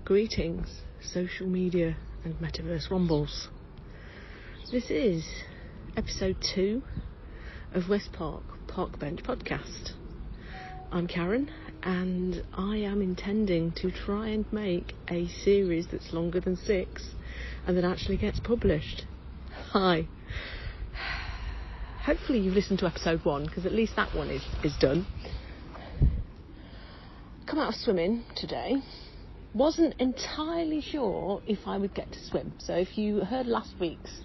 Greetings, social media and metaverse rumbles. This is episode 2 of West Park Bench podcast. I'm Karen, and I am intending to try and make a series that's longer than 6 and that actually gets published. Hi. Hopefully you've listened to episode 1, because at least that one is done. Come out of swimming today. Wasn't entirely sure if I would get to swim. So if you heard last week's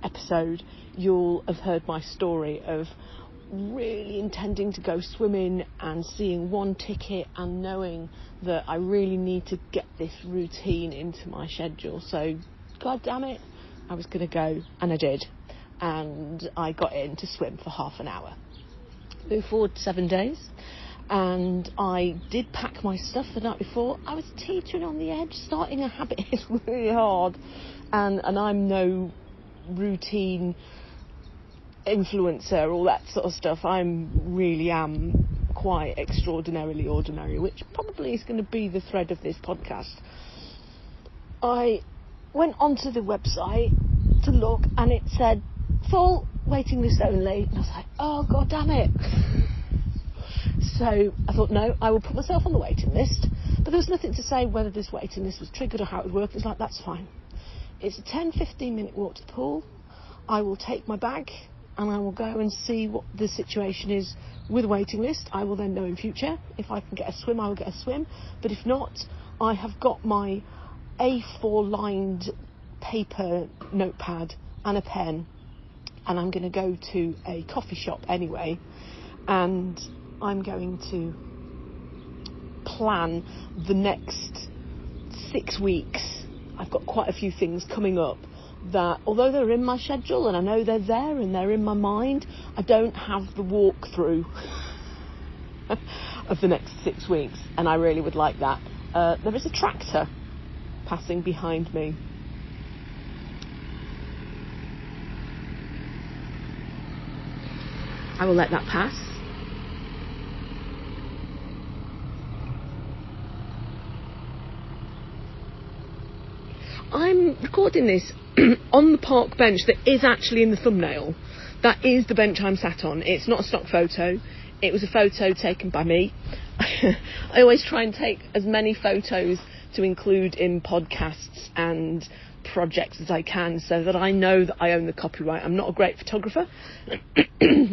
episode, you'll have heard my story of really intending to go swimming and seeing one ticket and knowing that I really need to get this routine into my schedule. So, God damn it, I was going to go, and I did. And I got in to swim for half an hour. Moved forward 7 days. And I did pack my stuff the night before. I was teetering on the edge. Starting a habit is really hard. And I'm no routine influencer, all that sort of stuff. I really am quite extraordinarily ordinary, which probably is going to be the thread of this podcast. I went onto the website to look, and it said full waiting list only. And I was like, oh, God damn it. So I thought, no, I will put myself on the waiting list. But there was nothing to say whether this waiting list was triggered or how it would work. It was like, that's fine. It's a 10-15 minute walk to the pool. I will take my bag and I will go and see what the situation is with a waiting list. I will then know in future. If I can get a swim, I will get a swim. But if not, I have got my A4 lined paper notepad and a pen. And I'm going to go to a coffee shop anyway. And I'm going to plan the next 6 weeks. I've got quite a few things coming up that, although they're in my schedule and I know they're there and they're in my mind, I don't have the walkthrough of the next 6 weeks, and I really would like that. There is a tractor passing behind me. I will let that pass. I'm recording this on the park bench that is actually in the thumbnail. That is the bench I'm sat on. It's not a stock photo. It was a photo taken by me. I always try and take as many photos to include in podcasts and projects as I can, so that I know that I own the copyright. I'm not a great photographer.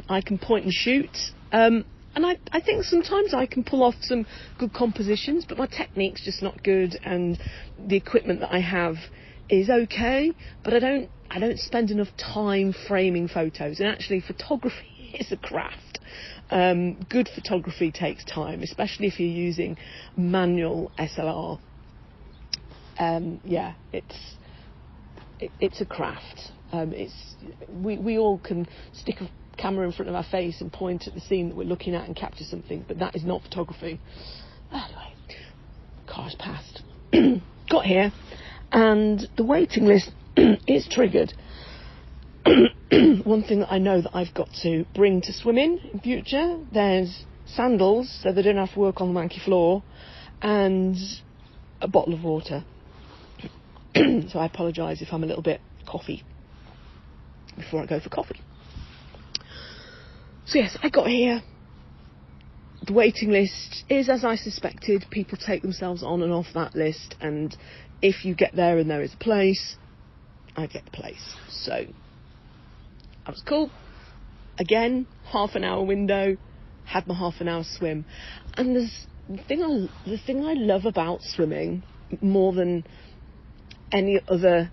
I can point and shoot. And I think sometimes I can pull off some good compositions, but my technique's just not good, and the equipment that I have is okay, but I don't spend enough time framing photos. And actually, photography is a craft. Good photography takes time, especially if you're using manual SLR. It's a craft. We all can stick a camera in front of our face and point at the scene that we're looking at and capture something, but that is not photography. Anyway, car's passed. Got here, and the waiting list is triggered. One thing that I know that I've got to bring to swimming in future, there's sandals so they don't have to work on the manky floor, and a bottle of water. So I apologise if I'm a little bit coffee before I go for coffee. So yes, I got here. The waiting list is as I suspected. People take themselves on and off that list, and if you get there and there is a place, I get the place. So that was cool. Again, half an hour window, had my half an hour swim. And the thing I love about swimming more than any other,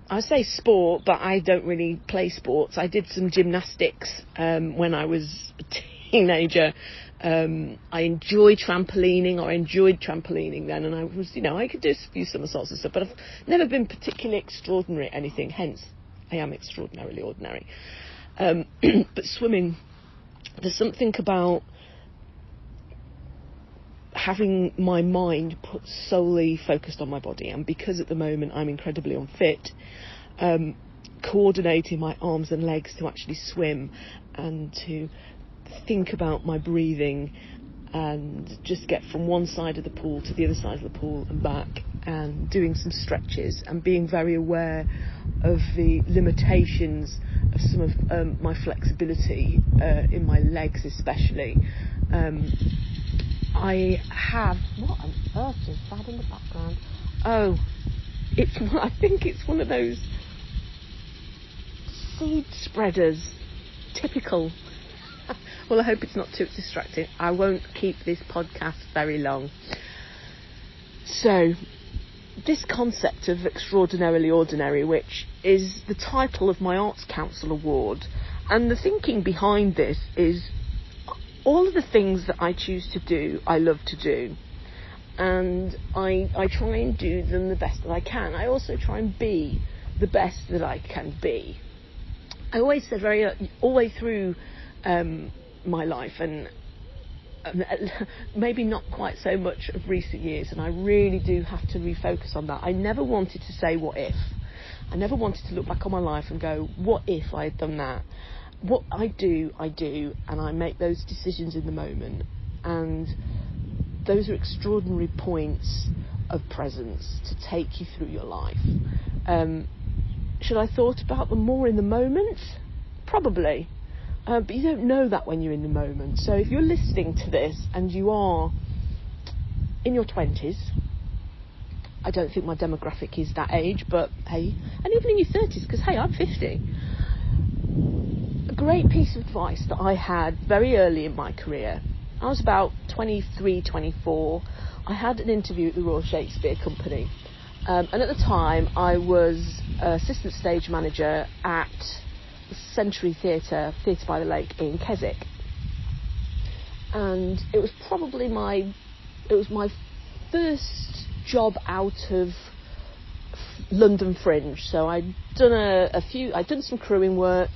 I say sport, but I don't really play sports. I did some gymnastics when I was a teenager. I enjoyed trampolining then, and I was, I could do a few somersaults and stuff, but I've never been particularly extraordinary at anything, hence I am extraordinarily ordinary. But swimming, there's something about having my mind put solely focused on my body, and because at the moment I'm incredibly unfit, coordinating my arms and legs to actually swim and to think about my breathing and just get from one side of the pool to the other side of the pool and back, and doing some stretches and being very aware of the limitations of some of my flexibility in my legs especially. I have... What on earth is that in the background? Oh, I think it's one of those seed spreaders. Typical. Well, I hope it's not too distracting. I won't keep this podcast very long. So, this concept of extraordinarily ordinary, which is the title of my Arts Council award, and the thinking behind this is all of the things that I choose to do, I love to do, and I try and do them the best that I can. I also try and be the best that I can be. I always said all the way through my life, and maybe not quite so much of recent years, and I really do have to refocus on that. I never wanted to say what if. I never wanted to look back on my life and go, what if I had done that? What I do, and I make those decisions in the moment, and those are extraordinary points of presence to take you through your life. Should I thought about them more in the moment? Probably. But you don't know that when you're in the moment. So if you're listening to this and you are in your 20s, I don't think my demographic is that age, but hey, and even in your 30s, because hey, I'm 50. A great piece of advice that I had very early in my career, I was about 23, 24, I had an interview at the Royal Shakespeare Company, and at the time I was assistant stage manager at the Century Theatre by the Lake in Keswick, and it was probably my first job out of London Fringe. So I'd done some crewing work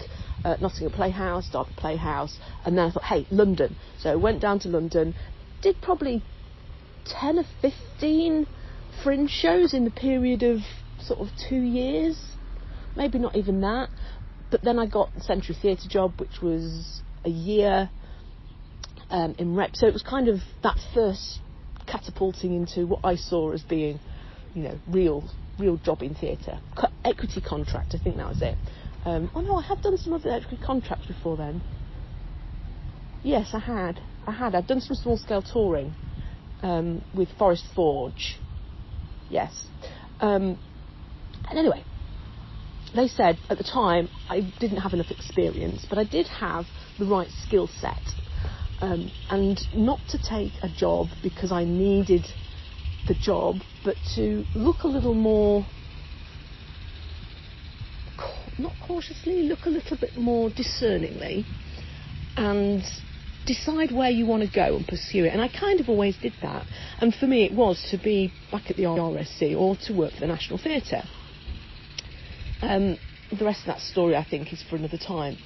at Nottingham Playhouse, Derby Playhouse, and then I thought, hey, London. So I went down to London, did probably 10 or 15 Fringe shows in the period of sort of 2 years, maybe not even that. But then I got the Century Theatre job, which was a year in rep. So it was kind of that first catapulting into what I saw as being, real job in theatre. Equity contract, I think that was it. Oh no, I had done some other equity contracts before then. Yes, I had. I'd done some small scale touring with Forest Forge. Yes. And anyway, they said at the time I didn't have enough experience, but I did have the right skill set. And not to take a job because I needed the job, but to look a little more, not cautiously, look a little bit more discerningly and decide where you want to go and pursue it. And I kind of always did that. And for me it was to be back at the RSC or to work for the National Theatre. The rest of that story I think is for another time.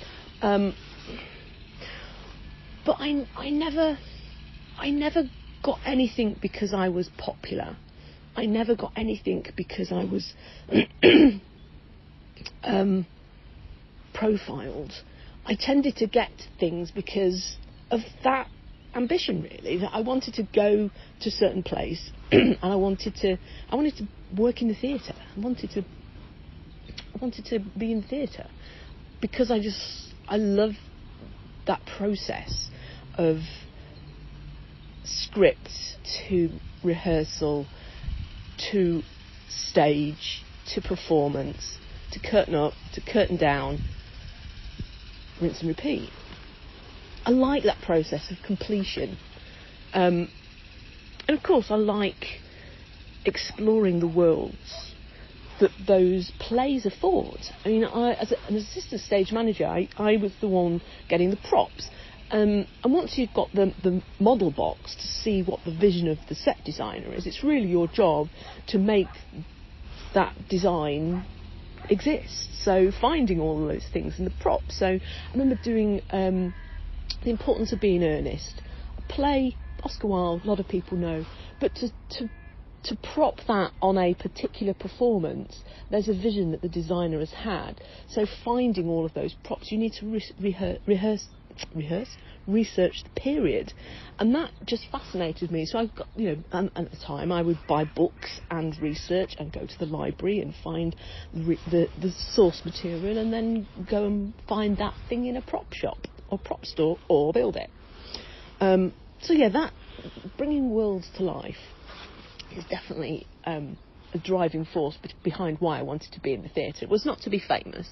But I never got anything because I was popular. I never got anything because I was profiled. I tended to get things because of that ambition, really, that I wanted to go to a certain place and I wanted to work in the theatre. I wanted to be in theatre because I love that process of script to rehearsal to stage to performance to curtain up to curtain down, rinse and repeat. I like that process of completion, and of course I like exploring the worlds that those plays afford. I mean, as an assistant stage manager, I was the one getting the props. And once you've got the model box to see what the vision of the set designer is, it's really your job to make that design exist. So finding all of those things and the props. So I remember doing The Importance of Being Earnest. A play, Oscar Wilde, a lot of people know. But to prop that on a particular performance, there's a vision that the designer has had. So finding all of those props, you need to rehearse research the period, and that just fascinated me. So I've got, and at the time I would buy books and research and go to the library and find the source material, and then go and find that thing in a prop shop or prop store or build it. So yeah, that bringing worlds to life is definitely a driving force behind why I wanted to be in the theatre. It was not to be famous.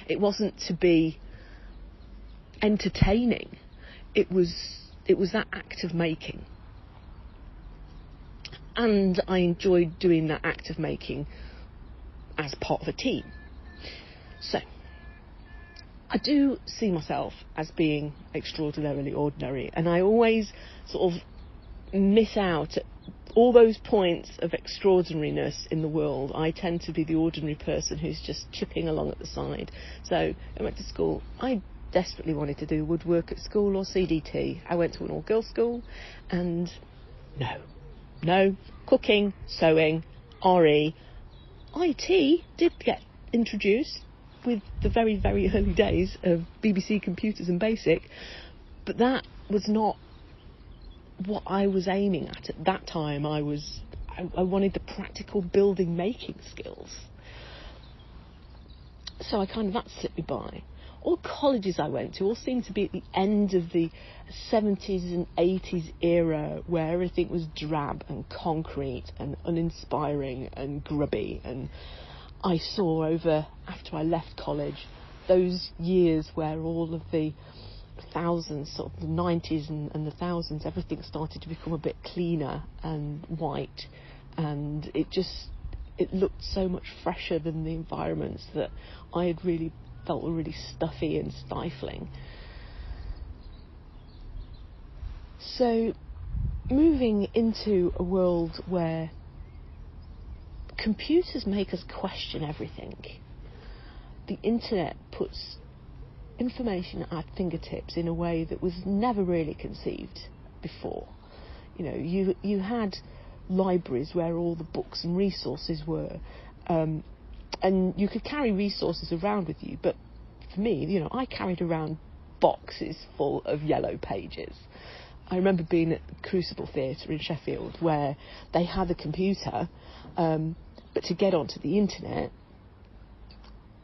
It wasn't to be entertaining. It was that act of making. And I enjoyed doing that act of making as part of a team. So, I do see myself as being extraordinarily ordinary, and I always sort of miss out at all those points of extraordinariness in the world. I tend to be the ordinary person who's just chipping along at the side. So I went to school. I desperately wanted to do woodwork at school or CDT. I went to an all-girls school, and no, cooking, sewing, RE. IT did get introduced with the very, very early days of BBC Computers and Basic, but that was not what I was aiming at that time. I wanted the practical building making skills. So that slipped me by. All colleges I went to all seemed to be at the end of the 70s and 80s era, where everything was drab and concrete and uninspiring and grubby. And I saw after I left college, those years where all of the thousands, sort of the 90s and the thousands, everything started to become a bit cleaner and white, and it looked so much fresher than the environments that I had really felt were really stuffy and stifling. So moving into a world where computers make us question everything, the internet puts information at our fingertips in a way that was never really conceived before. You had libraries where all the books and resources were, and you could carry resources around with you, but for me, I carried around boxes full of yellow pages. I remember being at the Crucible Theatre in Sheffield, where they had a computer, but to get onto the internet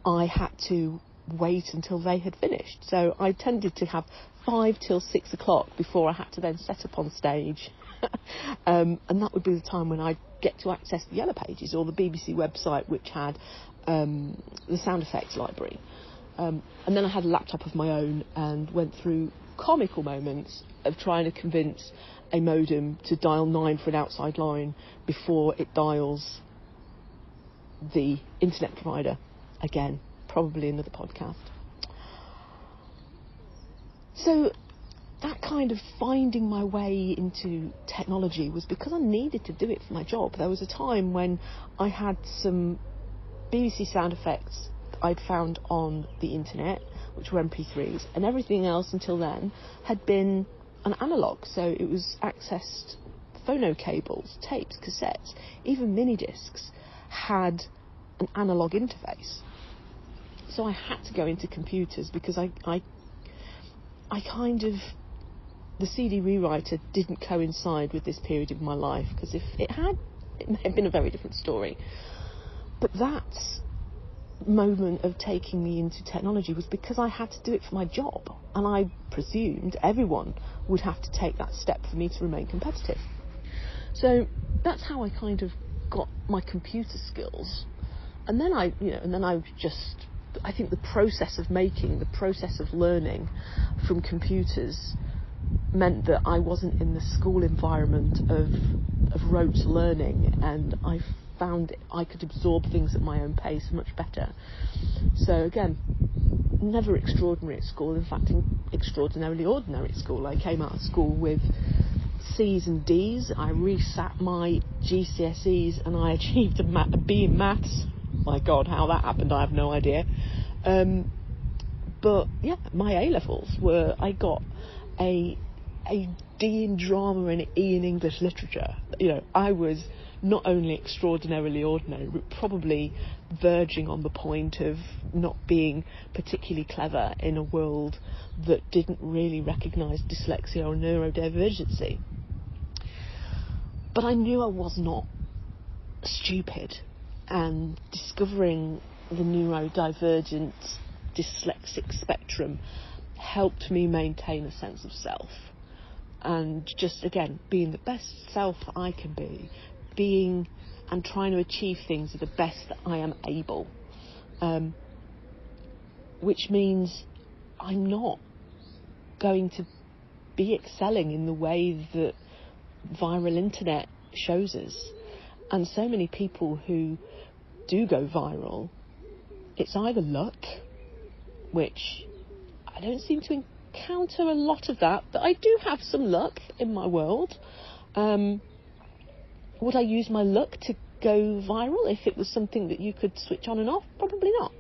I had to wait until they had finished. So I tended to have 5 till 6 o'clock before I had to then set up on stage. And that would be the time when I'd get to access the Yellow Pages or the BBC website, which had the sound effects library. And then I had a laptop of my own and went through comical moments of trying to convince a modem to dial 9 for an outside line before it dials the internet provider. Again, probably another podcast. So that kind of finding my way into technology was because I needed to do it for my job. There was a time when I had some BBC sound effects I'd found on the internet, which were MP3s, and everything else until then had been an analogue. So it was accessed phono cables, tapes, cassettes, even mini discs had an analogue interface. So I had to go into computers because I kind of, the CD rewriter didn't coincide with this period of my life, because if it had, it may have been a very different story. But that moment of taking me into technology was because I had to do it for my job, and I presumed everyone would have to take that step for me to remain competitive. So that's how I kind of got my computer skills. And then I think the process of making, the process of learning from computers meant that I wasn't in the school environment of rote learning, and I found I could absorb things at my own pace much better. So again, never extraordinary at school, in fact extraordinarily ordinary at school. I came out of school with C's and D's. I resat my GCSEs and I achieved a B in maths. My God, how that happened, I have no idea. But yeah, my A-levels were, I got a D in drama and E in English literature. You know, I was not only extraordinarily ordinary, but probably verging on the point of not being particularly clever in a world that didn't really recognise dyslexia or neurodivergency. But I knew I was not stupid, and discovering the neurodivergent dyslexic spectrum helped me maintain a sense of self, and just, again, being the best self I can be, being and trying to achieve things to the best that I am able, which means I'm not going to be excelling in the way that viral internet shows us. And so many people who do go viral, it's either luck, which I don't seem to encounter a lot of that, but I do have some luck in my world. Would I use my luck to go viral if it was something that you could switch on and off? Probably not.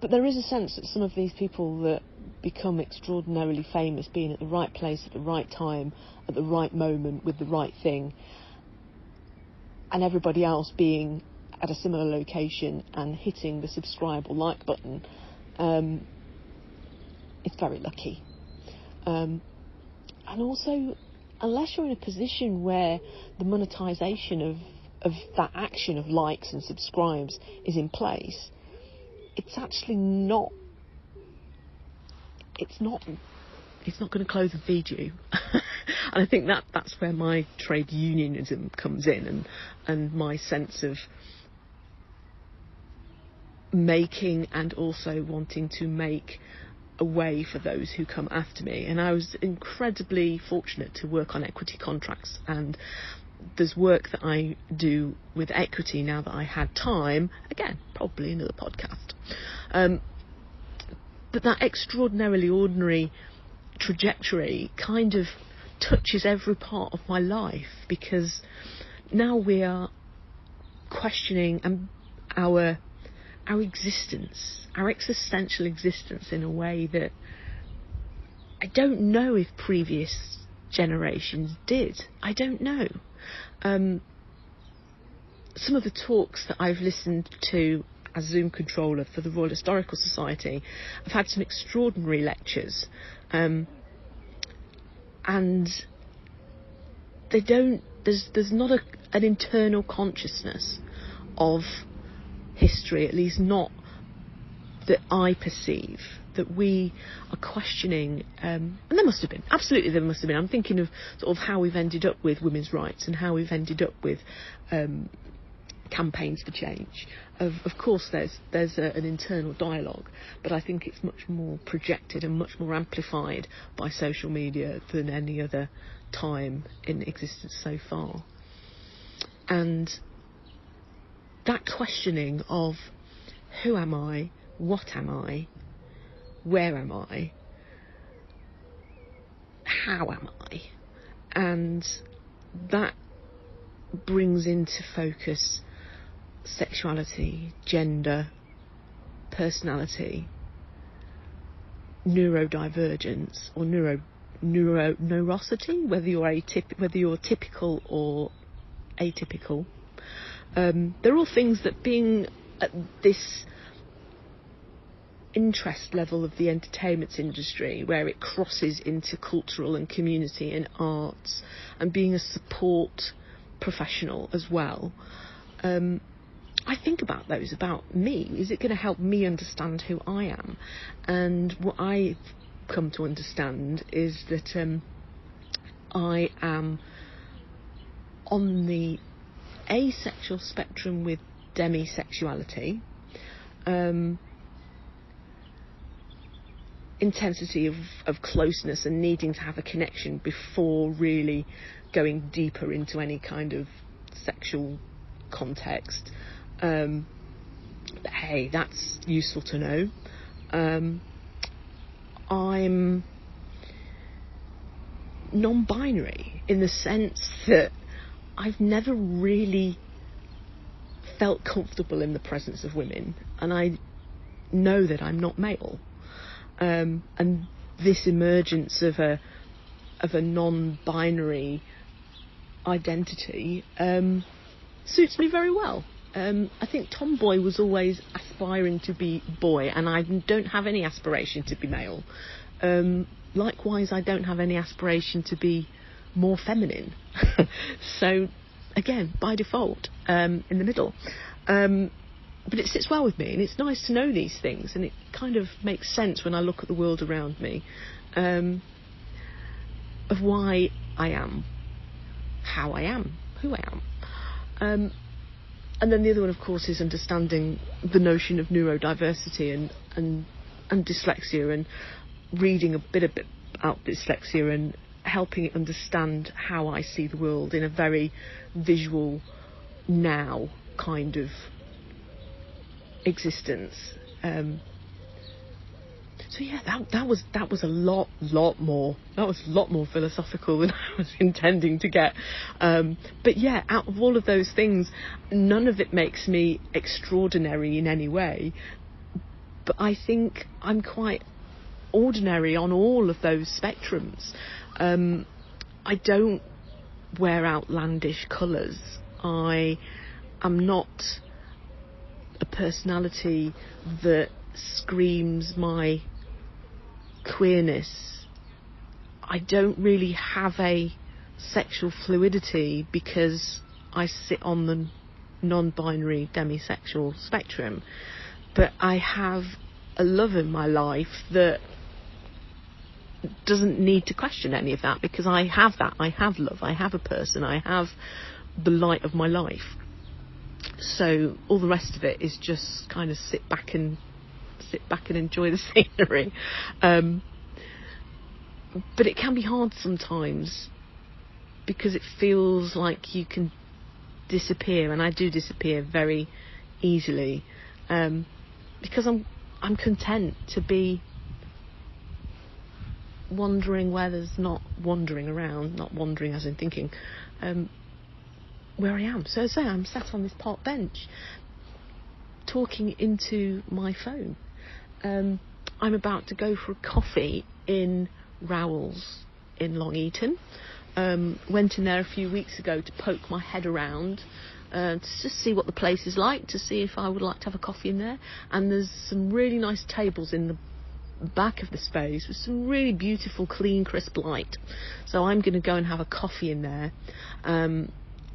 But there is a sense that some of these people that become extraordinarily famous, being at the right place at the right time, at the right moment, with the right thing, and everybody else being at a similar location and hitting the subscribe or like button, it's very lucky. And also, unless you're in a position where the monetisation of that action of likes and subscribes is in place, it's actually not. It's not going to clothe and feed you. And I think that's where my trade unionism comes in, and my sense of making and also wanting to make a way for those who come after me. And I was incredibly fortunate to work on equity contracts, and there's work that I do with equity now that I had time. Again, probably another podcast. But that extraordinarily ordinary trajectory kind of touches every part of my life, because now we are questioning our existence, our existential existence, in a way that I don't know if previous generations did. I don't know. Some of the talks that I've listened to as Zoom controller for the Royal Historical Society, I've had some extraordinary lectures, and they don't. There's not an internal consciousness of history, at least not that I perceive, that we are questioning, and there must have been, absolutely there must have been. I'm thinking of sort of how we've ended up with women's rights and how we've ended up with campaigns for change. Of course there's an internal dialogue, but I think it's much more projected and much more amplified by social media than any other time in existence so far. And that questioning of who am I, what am I, where am I, how am I, and that brings into focus sexuality, gender, personality, neurodivergence, or neurosity, whether you're typical or atypical. They're all things that, being at this interest level of the entertainment industry, where it crosses into cultural and community and arts, and being a support professional as well, I think about those, about me. Is it going to help me understand who I am? And what I've come to understand is that I am on the asexual spectrum with demisexuality, intensity of closeness and needing to have a connection before really going deeper into any kind of sexual context. But hey, that's useful to know. I'm non-binary in the sense that I've never really felt comfortable in the presence of women, and I know that I'm not male. And this emergence of a non-binary identity suits me very well. I think tomboy was always aspiring to be boy, and I don't have any aspiration to be male. Likewise, I don't have any aspiration to be more feminine. So, again, by default, in the middle. But it sits well with me, and it's nice to know these things, and it kind of makes sense when I look at the world around me, of why I am, how I am, who I am. And then the other one, of course, is understanding the notion of neurodiversity and dyslexia, and reading a bit about dyslexia and helping it understand how I see the world in a very visual now kind of existence. So yeah, that was a lot more. That was a lot more philosophical than I was intending to get. But yeah, out of all of those things, none of it makes me extraordinary in any way. But I think I'm quite ordinary on all of those spectrums. I don't wear outlandish colours. I am not a personality that screams my queerness. I don't really have a sexual fluidity because I sit on the non-binary demisexual spectrum, but I have a love in my life that doesn't need to question any of that, because I have that. I have love, I have a person, I have the light of my life. So all the rest of it is just kind of sit back and enjoy the scenery. But it can be hard sometimes, because it feels like you can disappear, and I do disappear very easily, because I'm content to be wandering where there's not wandering around, not wandering as in thinking, where I am. So as I say, I'm sat on this park bench talking into my phone. I'm about to go for a coffee in Rowell's in Long Eaton. Went in there a few weeks ago to poke my head around, to just see what the place is like, to see if I would like to have a coffee in there. And there's some really nice tables in the back of the space with some really beautiful, clean, crisp light. So I'm going to go and have a coffee in there,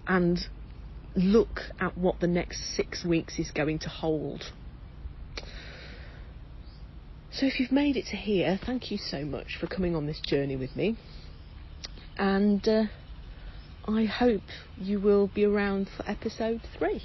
and look at what the next 6 weeks is going to hold. So if you've made it to here, thank you so much for coming on this journey with me, and I hope you will be around for episode 3.